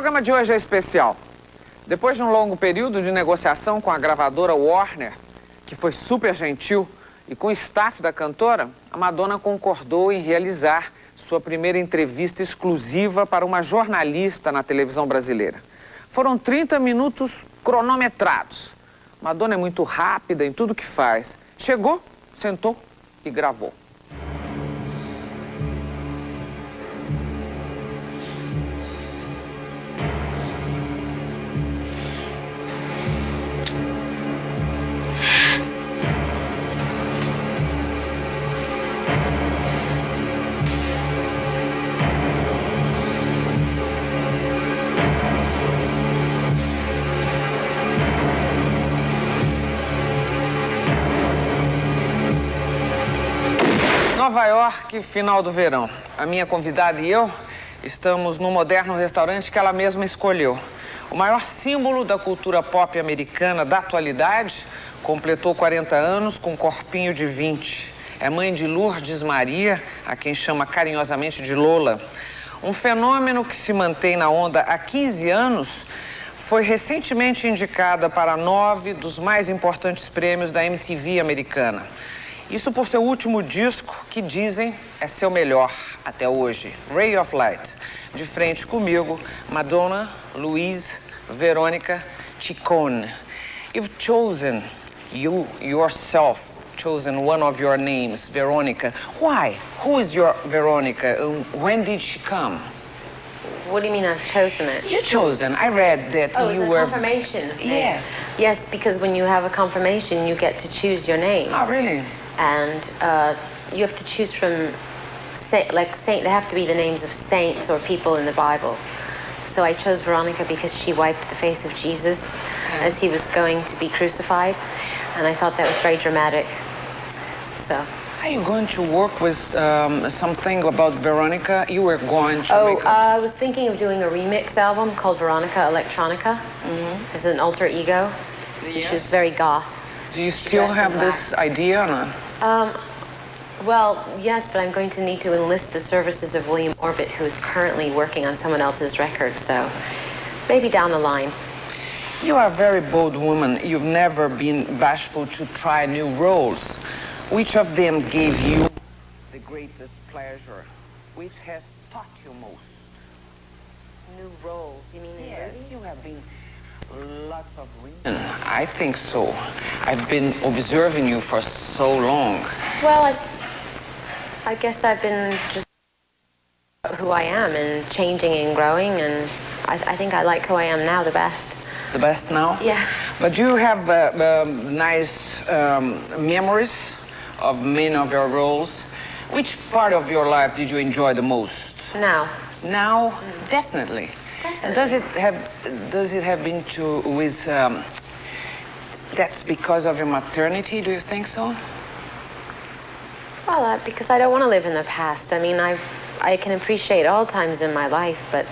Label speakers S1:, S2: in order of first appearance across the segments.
S1: programa de hoje é especial. Depois de um longo período de negociação com a gravadora Warner, que foi super gentil, e com o staff da cantora, a Madonna concordou em realizar sua primeira entrevista exclusiva para uma jornalista na televisão brasileira. Foram 30 minutos cronometrados. Madonna é muito rápida em tudo que faz. Chegou, sentou e gravou. Nova York, final do verão. A minha convidada e eu estamos num moderno restaurante que ela mesma escolheu. O maior símbolo da cultura pop americana da atualidade completou 40 anos com um corpinho de 20. É mãe de Lourdes Maria, a quem chama carinhosamente de Lola. Um fenômeno que se mantém na onda há 15 anos, foi recentemente indicada para 9 dos mais importantes prêmios da MTV americana. Isso por seu último disco, que dizem é seu melhor até hoje, Ray of Light. De frente comigo, Madonna, Louise, Verônica, Ciccone. You've chosen, you yourself, chosen one of your names, Veronica. Why? Who is your Veronica? When did she come?
S2: What do you mean I've chosen it?
S1: You chosen. I read that you were...
S2: confirmation.
S1: Yes.
S2: Yes, because when you have a confirmation, you get to choose your name.
S1: Oh, really?
S2: And you have to choose from, they have to be the names of saints or people in the Bible. So I chose Veronica because she wiped the face of Jesus as he was going to be crucified. And I thought that was very dramatic. So.
S1: Are you going to work with something about Veronica? You were going to make
S2: I was thinking of doing a remix album called Veronica Electronica. Mm-hmm. It's an alter ego, which is very goth.
S1: Do you still have this idea or not?
S2: Well, yes, but I'm going to need to enlist the services of William Orbit, who is currently working on someone else's record, so maybe down the line.
S1: You are a very bold woman. You've never been bashful to try new roles. Which of them gave you the greatest pleasure? Which has taught you most?
S2: New roles? You mean in movies?
S1: You have been lots of reasons. I think so. I've been observing you for so long.
S2: Well, I guess I've been just who I am and changing and growing, and I think I like who I am now the best.
S1: The best now?
S2: Yeah.
S1: But you have nice memories of many of your roles. Which part of your life did you enjoy the most?
S2: Now.
S1: Now? Definitely. And does it have been to with that's because of your maternity, do you think so?
S2: Well, because I don't want to live in the past. I mean, I can appreciate all times in my life, but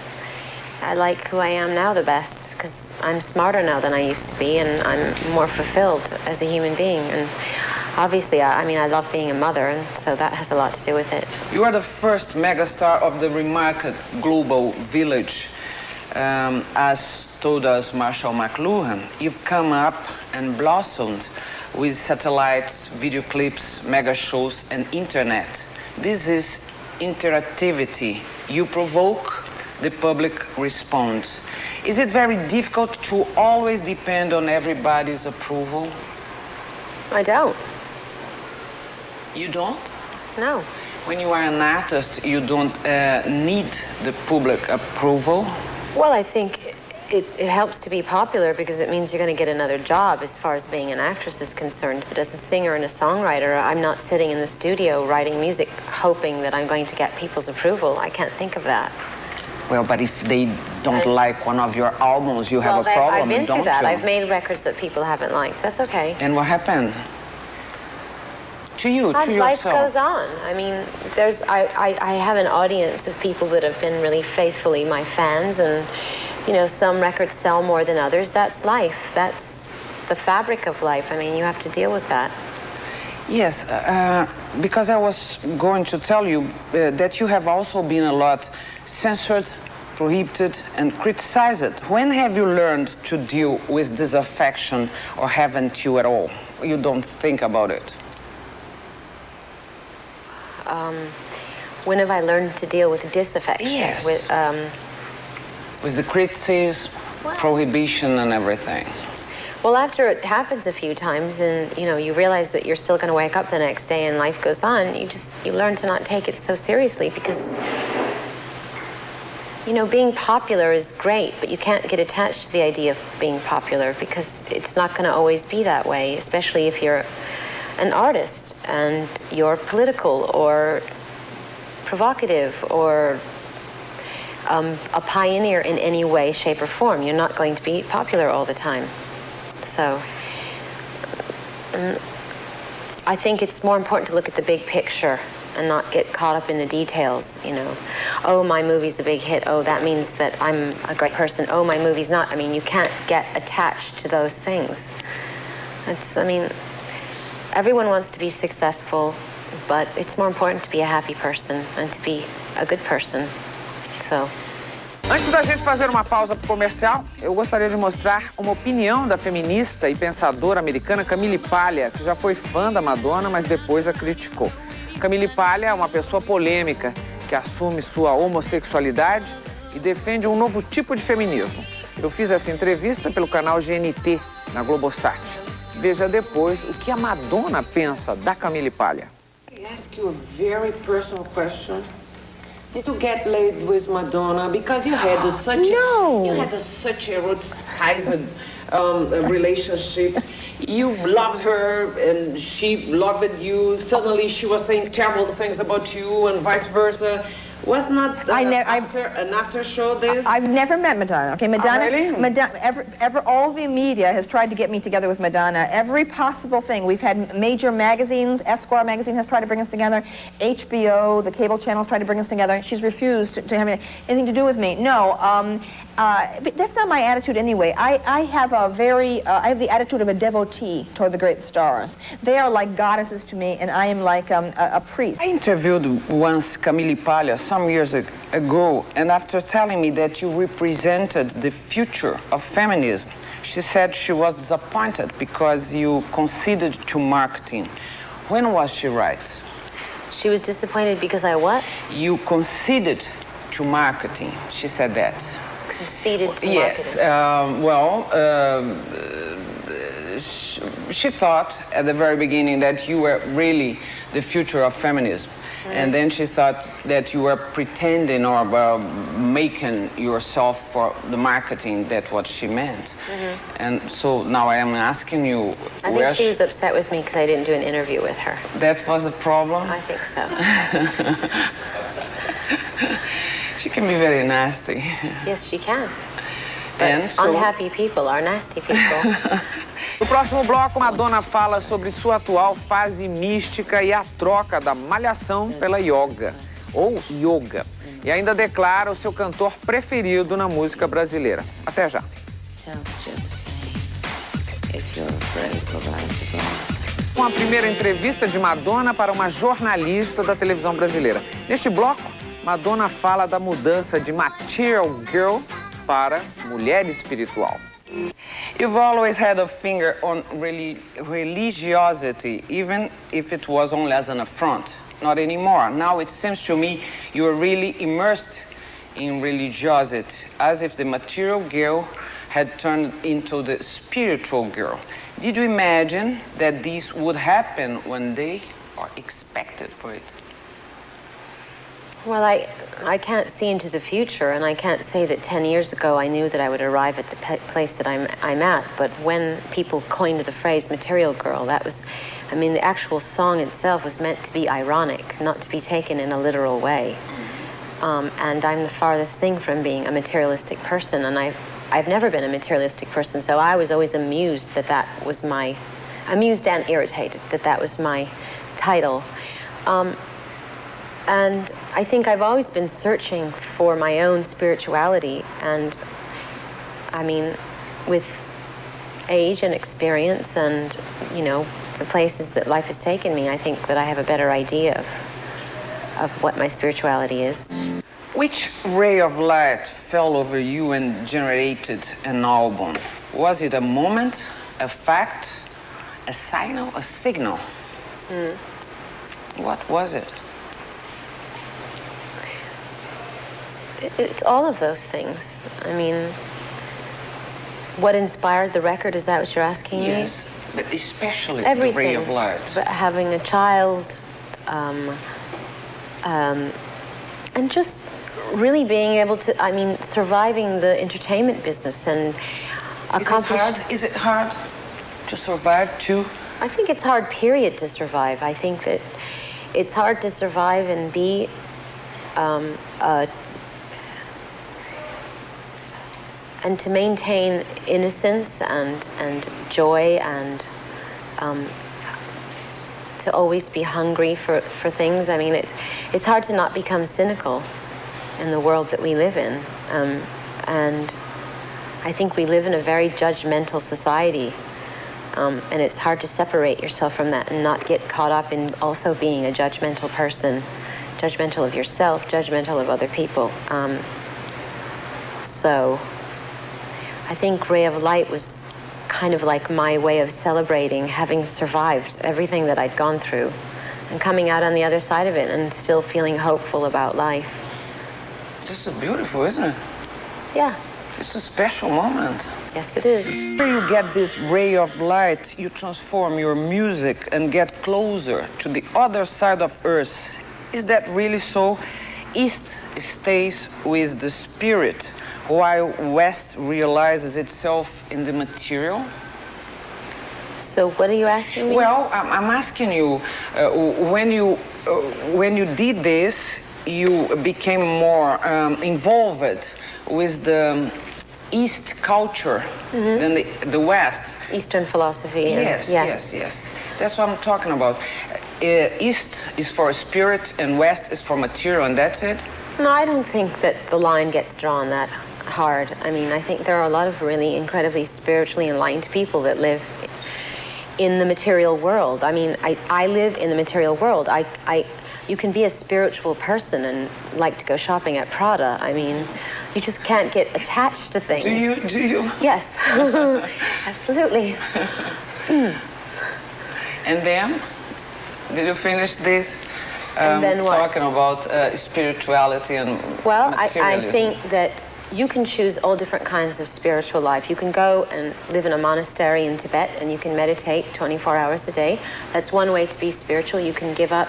S2: I like who I am now the best because I'm smarter now than I used to be, and I'm more fulfilled as a human being. And obviously, I love being a mother, and so that has a lot to do with it.
S1: You are the first megastar of the remarked global village. As told us Marshall McLuhan, you've come up and blossomed with satellites, video clips, mega shows, and internet. This is interactivity. You provoke, the public responds. Is it very difficult to always depend on everybody's approval?
S2: I don't.
S1: You don't?
S2: No.
S1: When you are an artist, you don't need the public approval?
S2: Well, I think it helps to be popular because it means you're going to get another job as far as being an actress is concerned. But as a singer and a songwriter, I'm not sitting in the studio writing music hoping that I'm going to get people's approval. I can't think of that.
S1: Well, but if they don't like one of your albums, you have a problem,
S2: I've been
S1: don't
S2: through that.
S1: you?
S2: I've made records that people haven't liked. That's okay.
S1: And what happened? To you, to yourself?
S2: Life goes on. I mean, I have an audience of people that have been really faithfully my fans, and, you know, some records sell more than others. That's life. That's the fabric of life. I mean, you have to deal with that.
S1: Yes, because I was going to tell you that you have also been a lot censored prohibited and criticized. When have you learned to deal with disaffection, or haven't you at all? You don't think about it?
S2: When have I learned to deal with disaffection?
S1: Yes.
S2: With
S1: the criticism, prohibition and everything.
S2: Well, after it happens a few times and, you know, you realize that you're still going to wake up the next day and life goes on, you learn to not take it so seriously because, you know, being popular is great, but you can't get attached to the idea of being popular because it's not going to always be that way, especially if you're an artist and you're political or provocative or a pioneer in any way, shape, or form. You're not going to be popular all the time. So I think it's more important to look at the big picture and not get caught up in the details, you know. Oh, my movie's a big hit. Oh, that means that I'm a great person. Oh, my movie's not. I mean, you can't get attached to those things. I mean, everyone wants to be successful, but it's more important to be a happy person and to be a good person. So.
S1: Antes da gente fazer uma pausa comercial, eu gostaria de mostrar uma opinião da feminista e pensadora americana Camille Paglia, que já foi fã da Madonna, mas depois a criticou. Camille Paglia é uma pessoa polêmica, que assume sua homossexualidade e defende um novo tipo de feminismo. Eu fiz essa entrevista pelo canal GNT, na Globosat. Veja depois o que a Madonna pensa da Camille Paglia.
S3: I ask you a very personal question. Did you get laid with Madonna because you had such such eroticized relationship? You loved her and she loved you. Suddenly she was saying terrible things about you and vice versa. Was not an after show this?
S4: I've never met Madonna. Okay, Madonna.
S3: Oh, really?
S4: Madonna. All the media has tried to get me together with Madonna. Every possible thing. We've had major magazines. Esquire magazine has tried to bring us together. HBO, the cable channels, tried to bring us together. She's refused to have anything to do with me. No, but that's not my attitude anyway. I have the attitude of a devotee toward the great stars. They are like goddesses to me, and I am like a priest.
S1: I interviewed once Camille Paglia some years ago, and after telling me that you represented the future of feminism, she said she was disappointed because you conceded to marketing. When was she right?
S2: She was disappointed because I what?
S1: You conceded to marketing. She said that.
S2: Conceded to
S1: yes, she thought at the very beginning that you were really the future of feminism. And then she thought that you were pretending or making yourself for the marketing, that's what she meant. And so now I am asking you...
S2: I think she was upset with me because I didn't do an interview with her.
S1: That was the problem?
S2: I think so.
S1: She can be very nasty.
S2: Yes, she can. But unhappy people are nasty people.
S1: No próximo bloco, Madonna fala sobre sua atual fase mística e a troca da malhação pela yoga, ou yoga. E ainda declara o seu cantor preferido na música brasileira. Até já. Uma primeira entrevista de Madonna para uma jornalista da televisão brasileira. Neste bloco, Madonna fala da mudança de material girl para mulher espiritual. You've always had a finger on religiosity, even if it was only as an affront. Not anymore. Now it seems to me you are really immersed in religiosity, as if the material girl had turned into the spiritual girl. Did you imagine that this would happen one day, or expected for it?
S2: Well, I can't see into the future, and I can't say that 10 years ago I knew that I would arrive at the place that I'm at. But when people coined the phrase material girl, that was, I mean, the actual song itself was meant to be ironic, not to be taken in a literal way. And I'm the farthest thing from being a materialistic person, and I've never been a materialistic person, so I was always amused that was my, amused and irritated that was my title. And I think I've always been searching for my own spirituality, and I mean, with age and experience and, you know, the places that life has taken me, I think that I have a better idea of what my spirituality is.
S1: Which ray of light fell over you and generated an album? Was it a moment, a fact, a signal, a signal? What was it?
S2: It's all of those things. I mean, what inspired the record, is that what you're asking me?
S1: Yes, but especially
S2: Everything.
S1: the ray of light.
S2: But having a child, and just really being able to, I mean, surviving the entertainment business and accomplish...
S1: Is it hard to survive too?
S2: I think it's hard, period, to survive. I think that it's hard to survive and be and to maintain innocence and joy and to always be hungry for things. I mean, it's hard to not become cynical in the world that we live in. And I think we live in a very judgmental society. And it's hard to separate yourself from that and not get caught up in also being a judgmental person, judgmental of yourself, judgmental of other people. So I think Ray of Light was kind of like my way of celebrating having survived everything that I'd gone through and coming out on the other side of it and still feeling hopeful about life.
S1: This is beautiful, isn't it?
S2: Yeah.
S1: It's a special moment.
S2: Yes, it is.
S1: When you get this ray of light, you transform your music and get closer to the other side of Earth. Is that really so? East stays with the spirit, while West realizes itself in the material?
S2: So what are you asking me?
S1: Well, I'm asking you, when you did this, you became more involved with the East culture than the West.
S2: Eastern philosophy.
S1: Yes. That's what I'm talking about. East is for spirit and West is for material, and that's it?
S2: No, I don't think that the line gets drawn that hard. I mean, I think there are a lot of really incredibly spiritually enlightened people that live in the material world. I mean, I live in the material world. You can be a spiritual person and like to go shopping at Prada. I mean, you just can't get attached to things.
S1: Do you?
S2: Yes, absolutely.
S1: And then, did you finish this?
S2: And then what?
S1: Talking about spirituality and
S2: Well, I
S1: materialism.
S2: think that you can choose all different kinds of spiritual life. You can go and live in a monastery in Tibet and you can meditate 24 hours a day. That's one way to be spiritual. You can give up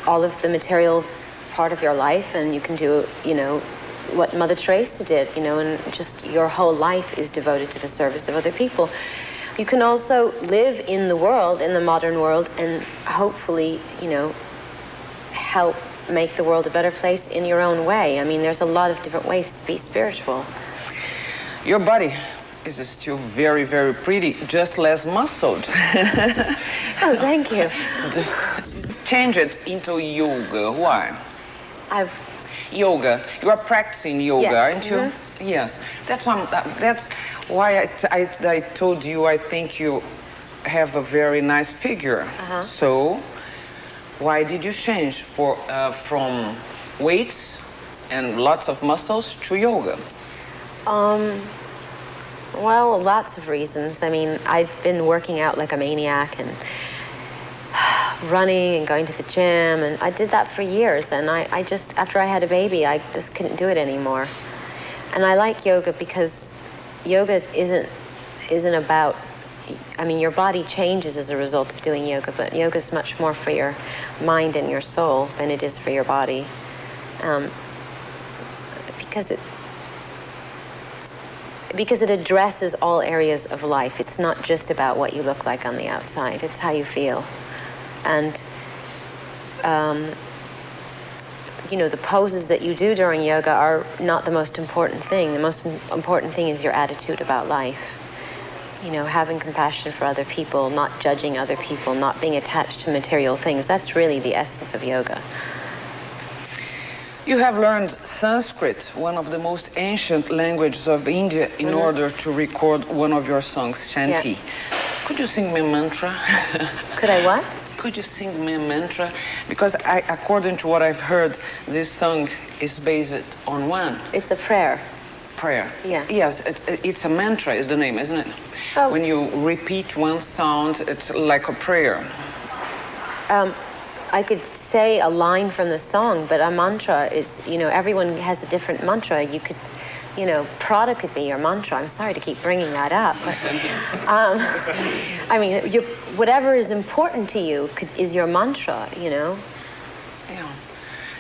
S2: all of the material part of your life and you can do, you know, what Mother Teresa did, you know, and just your whole life is devoted to the service of other people. You can also live in the world, in the modern world, and hopefully, you know, help make the world a better place in your own way. I mean, there's a lot of different ways to be spiritual.
S1: Your body is still very, very pretty, just less muscled.
S2: Oh, thank you.
S1: Change it into yoga. Why? Yoga. You are practicing yoga,
S2: Yes.
S1: aren't you? Yes. That's why I told you I think you have a very nice figure. So, why did you change from weights and lots of muscles to yoga?
S2: Well, lots of reasons. I mean, I've been working out like a maniac and running and going to the gym, and I did that for years, and I just, after I had a baby, I just couldn't do it anymore. And I like yoga because yoga isn't about, I mean, your body changes as a result of doing yoga, but yoga is much more for your mind and your soul than it is for your body. Because it addresses all areas of life. It's not just about what you look like on the outside, it's how you feel. And, you know, the poses that you do during yoga are not the most important thing. The most important thing is your attitude about life. You know, having compassion for other people, not judging other people, not being attached to material things. That's really the essence of yoga.
S1: You have learned Sanskrit, one of the most ancient languages of India, in order to record one of your songs, Shanti.
S2: Yeah.
S1: Could you sing me a mantra?
S2: Could I what?
S1: Could you sing me a mantra? Because according to what I've heard, this song is based on one.
S2: It's a prayer.
S1: Prayer.
S2: Yeah.
S1: Yes, it's a mantra is the name, isn't it?
S2: Oh.
S1: When you repeat one sound, it's like a prayer.
S2: I could say a line from the song, but a mantra is, you know, everyone has a different mantra. You could, you know, Prada could be your mantra. I'm sorry to keep bringing that up, but I mean, whatever is important to you is your mantra, you know?
S1: Yeah.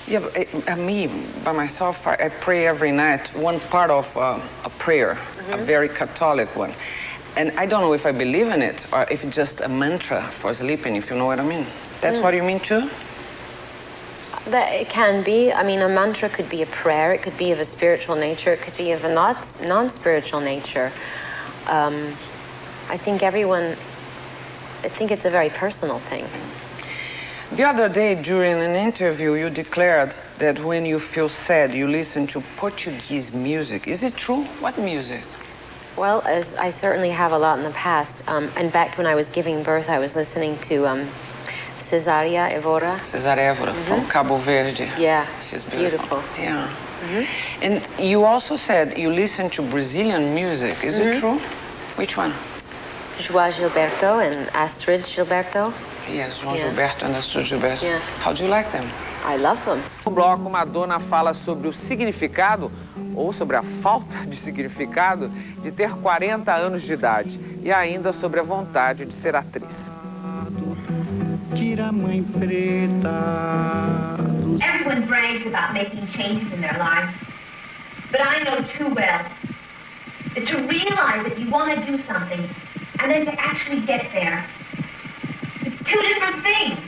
S1: Yeah, but me, by myself, I pray every night, one part of a prayer, a very Catholic one. And I don't know if I believe in it or if it's just a mantra for sleeping, if you know what I mean. That's what you mean too?
S2: That it can be. I mean, a mantra could be a prayer. It could be of a spiritual nature. It could be of a non-spiritual nature. I think it's a very personal thing.
S1: The other day during an interview, you declared that when you feel sad, you listen to Portuguese music. Is it true? What music?
S2: Well, as I certainly have a lot in the past. In fact, when I was giving birth, I was listening to Cesária Évora.
S1: Cesária Évora from Cabo Verde.
S2: Yeah,
S1: she's beautiful.
S2: Yeah.
S1: And you also said you listen to Brazilian music. Is it true? Which one?
S2: João Gilberto and Astrid Gilberto.
S1: Yes, João Gilberto and Astrid Gilberto.
S2: Yeah.
S1: How do you like them?
S2: I love them.
S1: No bloco, Madonna fala sobre o significado, ou sobre a falta de significado, de ter 40 anos de idade e ainda sobre a vontade de ser atriz.
S5: Everyone brags about making changes in their lives, but I know too well that to realize that you want to do something and then to actually get there, it's two different things.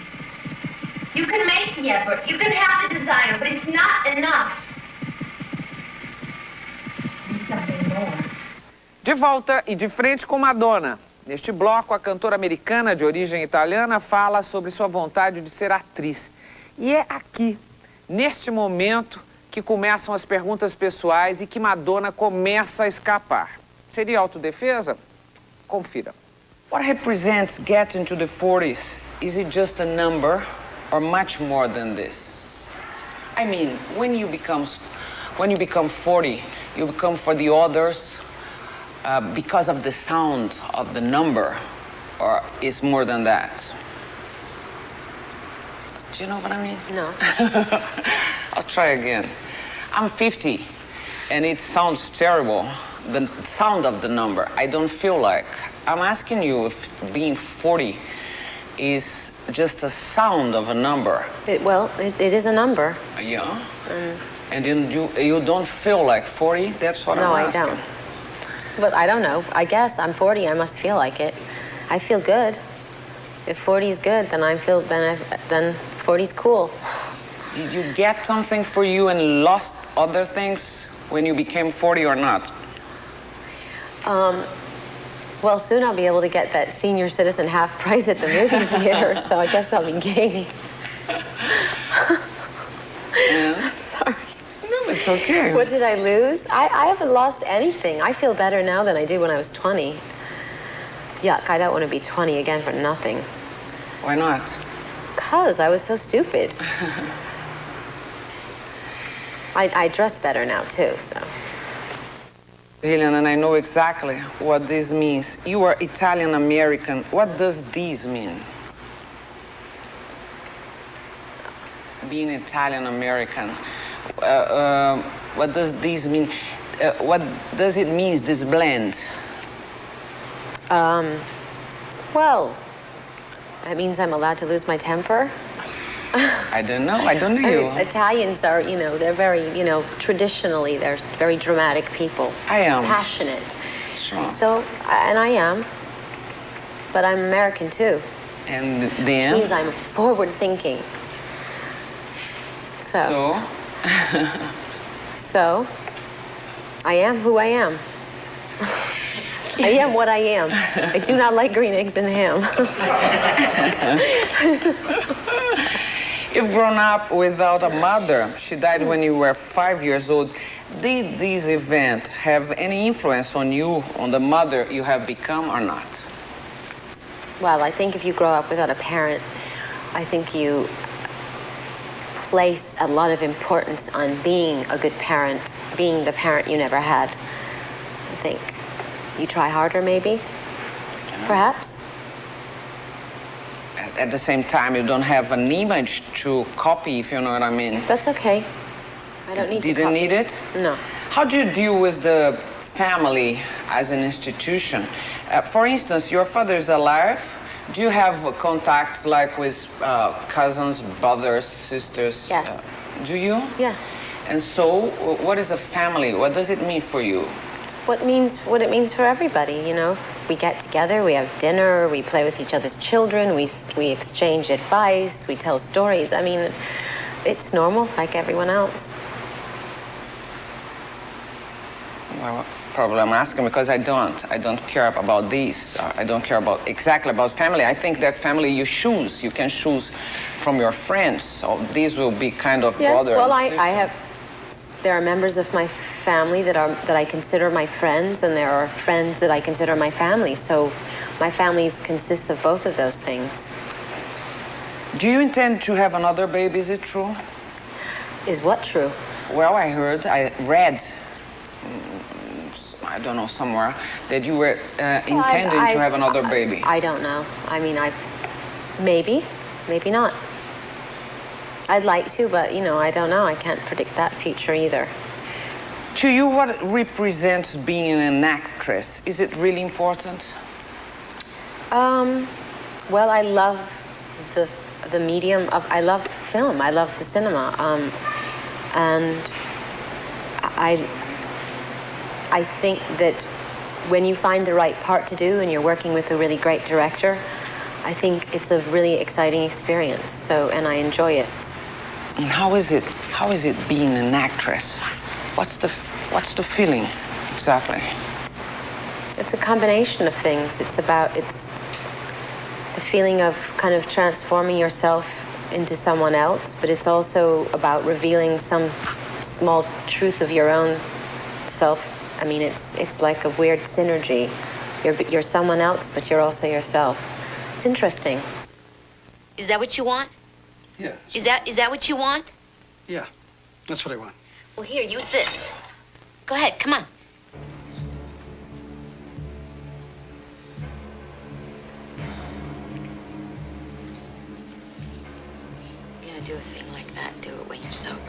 S5: You can make the effort, you can have the desire, but it's not enough. You need something more.
S1: De volta e de frente com Madonna. Neste bloco, a cantora americana de origem italiana fala sobre sua vontade de ser atriz. E é aqui, neste momento, que começam as perguntas pessoais e que Madonna começa a escapar. Seria autodefesa? Confira. What represents getting to the 40s? Is it just a number or much more than this? I mean, when you become 40, you become for the others because of the sound of the number, or is more than that? Do you know what I mean?
S2: No.
S1: I'll try again. I'm 50, and it sounds terrible, the sound of the number. I don't feel like. I'm asking you if being 40 is just a sound of a number.
S2: It is a number.
S1: Yeah? And then you don't feel like 40? That's what I'm asking.
S2: No, I don't. But I don't know. I guess I'm 40. I must feel like it. I feel good. If 40 is good, then then 40 is cool.
S1: Did you get something for you and lost other things when you became 40 or not?
S2: Well, soon I'll be able to get that senior citizen half price at the movie theater, so I guess I'll be gaining.
S1: Yeah.
S2: Sorry.
S1: No, it's okay.
S2: What did I lose? I haven't lost anything. I feel better now than I did when I was 20. Yuck, I don't want to be 20 again for nothing.
S1: Why not?
S2: Because I was so stupid. I dress better now, too, so.
S1: Brazilian, and I know exactly what this means. You are Italian-American. What does this mean? Being Italian-American. What does this mean? What does it mean, this blend?
S2: Well, that means I'm allowed to lose my temper.
S1: I don't know. I don't know you.
S2: Italians are, they're very, traditionally, they're very dramatic people.
S1: I am.
S2: Passionate.
S1: Sure.
S2: So, and I am, but I'm American too.
S1: And then?
S2: Which means I'm forward-thinking. So, I am who I am. I am what I am. I do not like green eggs and ham.
S1: You've grown up without a mother. She died when you were 5 years old. Did this event have any influence on you, on the mother you have become or not?
S2: Well, I think if you grow up without a parent, I think you place a lot of importance on being a good parent, being the parent you never had. I think you try harder, maybe, perhaps.
S1: At the same time, you don't have an image to copy, if you know what I mean.
S2: That's okay. I don't need to
S1: Didn't
S2: copy.
S1: need it?
S2: No.
S1: How do you deal with the family as an institution? For instance, your father is alive. Do you have contacts like with cousins, brothers, sisters?
S2: Yes.
S1: Do you?
S2: Yeah.
S1: And so, what is a family? What does it mean for you?
S2: What it means for everybody, you know. We get together, we have dinner, we play with each other's children, we exchange advice, we tell stories. I mean, it's normal, like everyone else.
S1: Well, probably I'm asking because I don't care about these. I don't care exactly about family. I think that family you choose. You can choose from your friends. So these will be kind of brother
S2: well,
S1: and sister.
S2: There are members of my family that I consider my friends, and there are friends that I consider my family. So my family consists of both of those things.
S1: Do you intend to have another baby? Is it true?
S2: Is what true?
S1: Well, I read, I don't know, somewhere, that you were intending to have another baby.
S2: I don't know. I mean, maybe not. I'd like to, but, you know, I don't know. I can't predict that future either.
S1: To you, what represents being an actress? Is it really important?
S2: Well, I love the medium of, I love film. I love the cinema. And I think that when you find the right part to do and you're working with a really great director, I think it's a really exciting experience. So, and I enjoy it.
S1: And how is it being an actress? What's the feeling exactly?
S2: It's a combination of things. It's the feeling of kind of transforming yourself into someone else, but it's also about revealing some small truth of your own self. I mean, it's like a weird synergy. You're someone else, but you're also yourself. It's interesting.
S6: Is that what you want?
S7: Yeah.
S6: Is that what you want?
S7: Yeah, that's what I want.
S6: Well, here, use this. Go ahead, come on. You're gonna do a thing like that, do it when you're sober.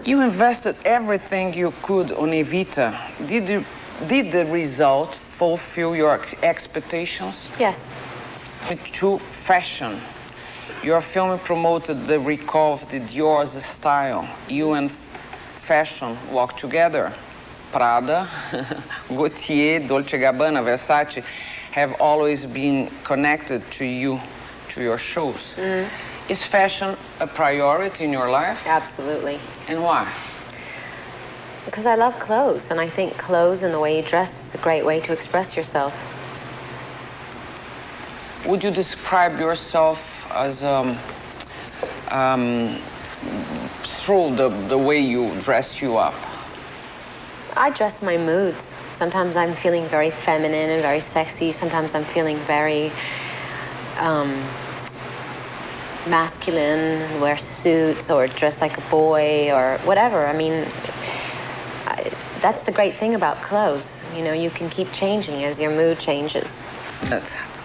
S1: You invested everything you could on Evita. Did the result fulfill your expectations?
S2: Yes.
S1: To fashion. Your film promoted the recall of the Dior's style. You and fashion walk together. Prada, Gautier, Dolce & Gabbana, Versace have always been connected to you, to your shows. Mm. Is fashion a priority in your life?
S2: Absolutely.
S1: And why?
S2: Because I love clothes, and I think clothes and the way you dress is a great way to express yourself.
S1: Would you describe yourself as through the way you dress you up?
S2: I dress my moods. Sometimes I'm feeling very feminine and very sexy. Sometimes I'm feeling very masculine, wear suits or dress like a boy or whatever. I mean, that's the great thing about clothes. You know, you can keep changing as your mood changes.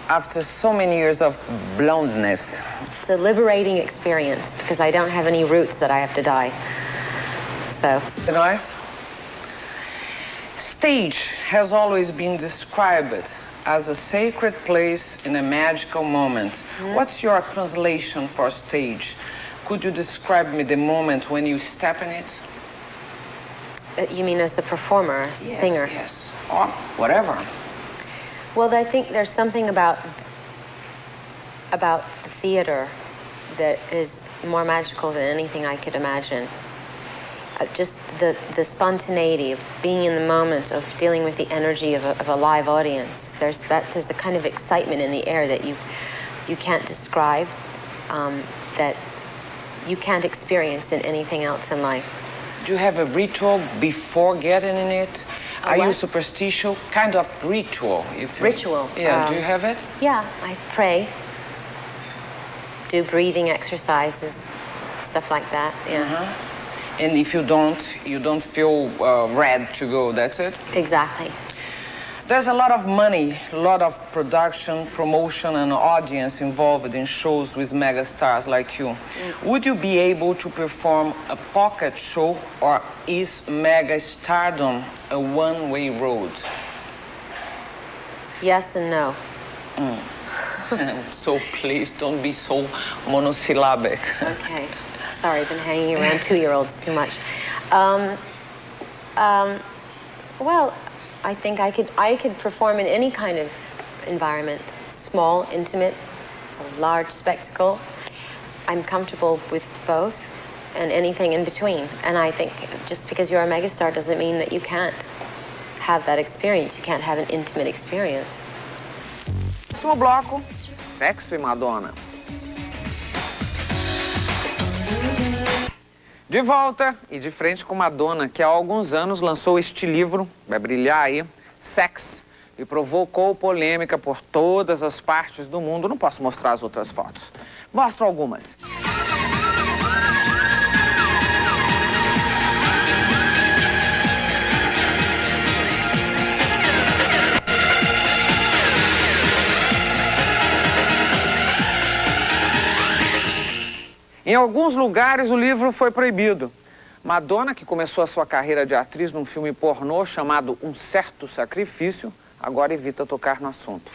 S1: After so many years of blondness.
S2: It's a liberating experience because I don't have any roots that I have to dye. So.
S1: Is it nice? Stage has always been described as a sacred place in a magical moment. What's your translation for stage? Could you describe me the moment when you step in it?
S2: You mean as a performer, as a singer?
S1: Yes, or whatever.
S2: Well, I think there's something about the theater that is more magical than anything I could imagine. Just the spontaneity of being in the moment, of dealing with the energy of a live audience. There's a kind of excitement in the air that you can't describe, that you can't experience in anything else in life.
S1: Do you have a ritual before getting in it? Are you
S2: what?
S1: superstitious? Kind of ritual.
S2: Ritual?
S1: Yeah, do you have it?
S2: Yeah, I pray, do breathing exercises, stuff like that, yeah.
S1: And if you don't feel ready to go, that's it?
S2: Exactly.
S1: There's a lot of money, a lot of production, promotion, and audience involved in shows with mega stars like you. Would you be able to perform a pocket show, or is mega stardom a one-way road?
S2: Yes and no.
S1: So please don't be so monosyllabic.
S2: Okay. Sorry, I've been hanging around 2-year-olds too much. Well, I think I could perform in any kind of environment, small, intimate, or large spectacle. I'm comfortable with both and anything in between. And I think just because you're a megastar doesn't mean that you can't have that experience. You can't have an intimate experience.
S1: Próximo bloco, sexo e Madonna. De volta e de frente com Madonna, que há alguns anos lançou este livro, vai brilhar aí, Sex, e provocou polêmica por todas as partes do mundo. Não posso mostrar as outras fotos. Mostro algumas. Em alguns lugares, o livro foi proibido. Madonna, que começou a sua carreira de atriz num filme pornô chamado Um Certo Sacrifício, agora evita tocar no assunto.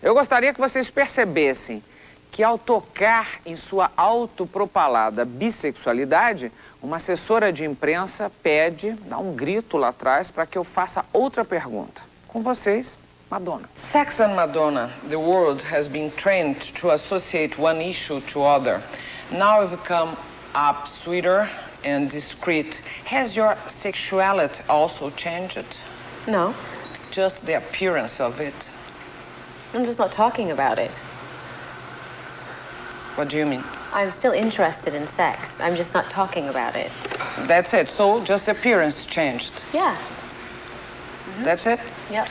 S1: Eu gostaria que vocês percebessem que, ao tocar em sua autopropalada bissexualidade, uma assessora de imprensa pede, dá um grito lá atrás para que eu faça outra pergunta. Com vocês, Madonna. Sex and Madonna, the world has been trained to associate one issue to other. Now you've come up sweeter and discreet. Has your sexuality also changed?
S2: No,
S1: Just the appearance of it.
S2: I'm just not talking about it.
S1: What do you mean?
S2: I'm still interested in sex. I'm just not talking about it.
S1: That's it. So just appearance changed.
S2: Yeah.
S1: That's it?
S2: Yep.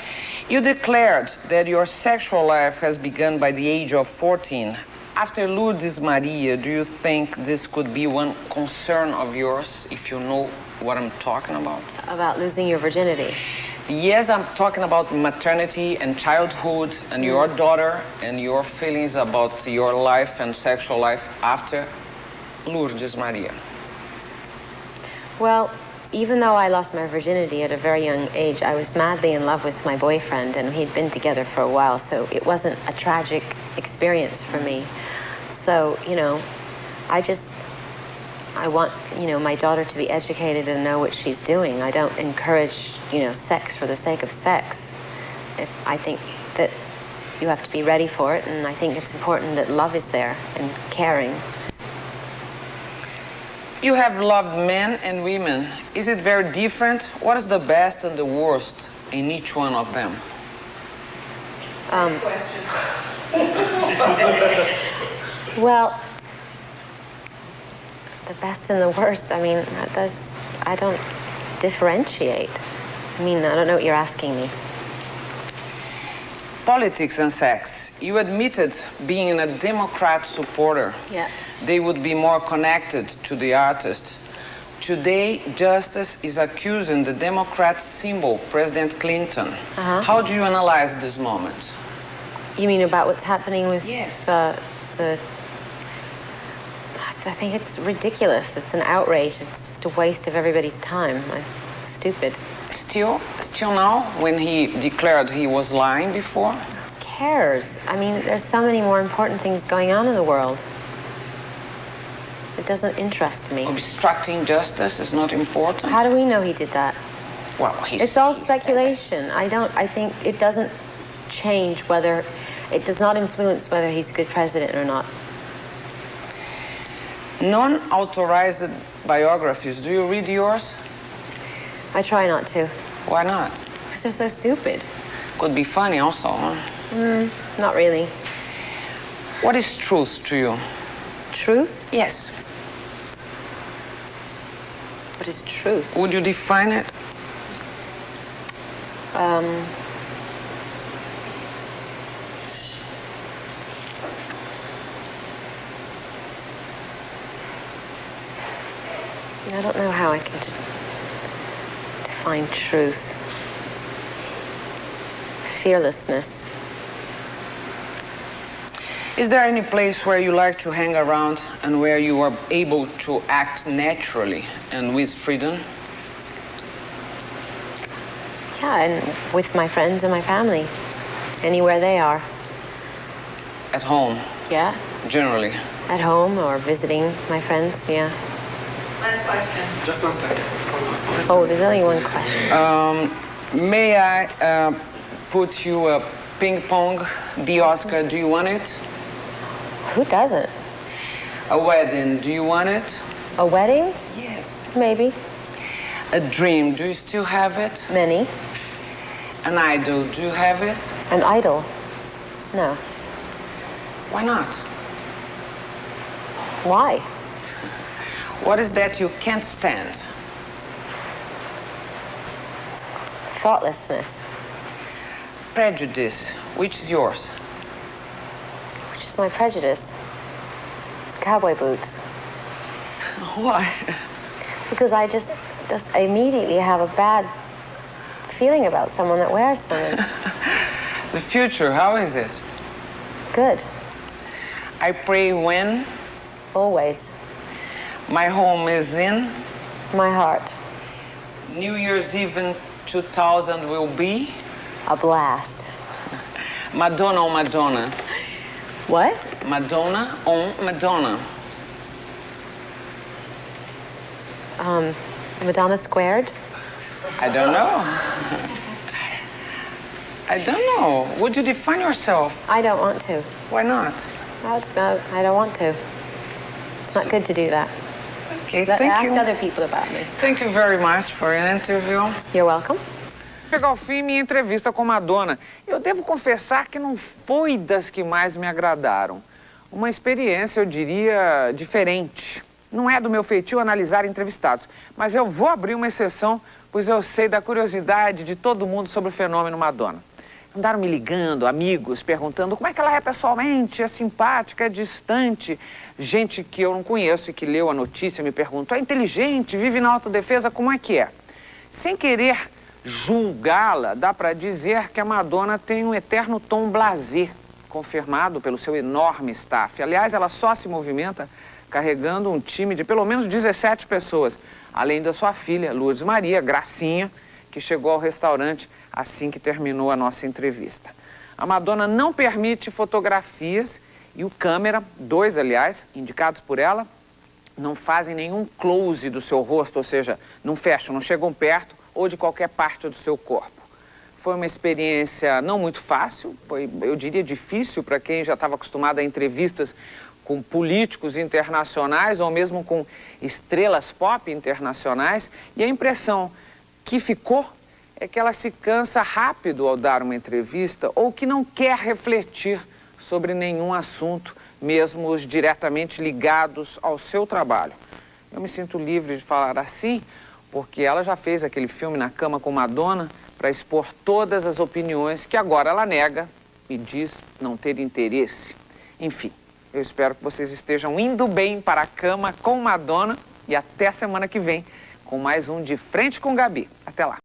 S1: You declared that your sexual life has begun by the age of 14. After Lourdes Maria, do you think this could be one concern of yours, if you know what I'm talking about?
S2: About losing your virginity.
S1: Yes, I'm talking about maternity and childhood and your daughter and your feelings about your life and sexual life after Lourdes Maria.
S2: Well, even though I lost my virginity at a very young age, I was madly in love with my boyfriend, and he'd been together for a while, so it wasn't a tragic experience for me. So, you know, I want, you know, my daughter to be educated and know what she's doing. I don't encourage, you know, sex for the sake of sex. I think that you have to be ready for it, and I think it's important that love is there and caring.
S1: You have loved men and women. Is it very different? What is the best and the worst in each one of them?
S2: Well, the best and the worst, I mean, I don't differentiate. I mean, I don't know what you're asking me.
S1: Politics and sex. You admitted being a Democrat supporter.
S2: Yeah.
S1: They would be more connected to the artist. Today, Justice is accusing the Democrat symbol, President Clinton. How do you analyze this moment?
S2: You mean about what's happening with
S1: Yes.
S2: the I think it's ridiculous. It's an outrage. It's just a waste of everybody's time. Stupid.
S1: Still now, when he declared he was lying before?
S2: Who cares? I mean, there's so many more important things going on in the world. It doesn't interest me.
S1: Obstructing justice is not important?
S2: How do we know he did that?
S1: Well,
S2: it's all speculation. I think it doesn't change whether, it does not influence whether he's a good president or not.
S1: Non-authorized biographies, do you read yours?
S2: I try not to.
S1: Why not?
S2: Because they're so stupid.
S1: Could be funny also, huh?
S2: Not really.
S1: What is truth to you?
S2: Truth?
S1: Yes.
S2: What is truth?
S1: Would you define it?
S2: I don't know how I can define truth. Fearlessness.
S1: Is there any place where you like to hang around and where you are able to act naturally and with freedom?
S2: Yeah, and with my friends and my family. Anywhere they are.
S1: At home?
S2: Yeah.
S1: Generally?
S2: At home or visiting my friends, yeah.
S8: Last question.
S7: Just one second.
S2: Oh, there's only one question.
S1: May I put you a ping pong? The Oscar, do you want it?
S2: Who doesn't?
S1: A wedding, do you want it?
S2: A wedding?
S1: Yes.
S2: Maybe.
S1: A dream, do you still have it?
S2: Many.
S1: An idol, do you have it?
S2: An idol? No.
S1: Why not?
S2: Why?
S1: What is that you can't stand?
S2: Thoughtlessness.
S1: Prejudice, which is yours?
S2: Which is my prejudice? Cowboy boots.
S1: Why?
S2: Because I just immediately have a bad feeling about someone that wears them.
S1: The future, how is it?
S2: Good.
S1: I pray when?
S2: Always.
S1: My home is in?
S2: My heart.
S1: New Year's Eve in 2000 will be?
S2: A blast.
S1: Madonna on Madonna.
S2: What?
S1: Madonna on Madonna.
S2: Madonna squared?
S1: I don't know. I don't know. Would you define yourself?
S2: I don't want to.
S1: Why not?
S2: I don't want to. It's not good to do that.
S1: Okay, thank
S2: Ask
S1: you.
S2: other people about me.
S1: Thank you very much for your interview.
S2: You're welcome.
S1: Chega ao fim minha entrevista com Madonna. Eu devo confessar que não foi das que mais me agradaram. Uma experiência, eu diria, diferente. Não é do meu feitio analisar entrevistados, mas eu vou abrir uma exceção, pois eu sei da curiosidade de todo mundo sobre o fenômeno Madonna. Andaram me ligando, amigos, perguntando como é que ela é pessoalmente, é simpática, é distante. Gente que eu não conheço e que leu a notícia me perguntou, é inteligente, vive na autodefesa, como é que é? Sem querer julgá-la, dá para dizer que a Madonna tem um eterno tom blasé, confirmado pelo seu enorme staff. Aliás, ela só se movimenta carregando um time de pelo menos 17 pessoas, além da sua filha, Lourdes Maria, Gracinha, que chegou ao restaurante assim que terminou a nossa entrevista. A Madonna não permite fotografias e o câmera, 2 aliás, indicados por ela, não fazem nenhum close do seu rosto, ou seja, não fecham, não chegam perto ou de qualquer parte do seu corpo. Foi uma experiência não muito fácil, foi, eu diria, difícil para quem já estava acostumado a entrevistas com políticos internacionais ou mesmo com estrelas pop internacionais. E a impressão que ficou é que ela se cansa rápido ao dar uma entrevista ou que não quer refletir sobre nenhum assunto, mesmo os diretamente ligados ao seu trabalho. Eu me sinto livre de falar assim, porque ela já fez aquele filme Na Cama com Madonna para expor todas as opiniões que agora ela nega e diz não ter interesse. Enfim, eu espero que vocês estejam indo bem para a cama com Madonna e até semana que vem com mais um De Frente com Gabi. Até lá.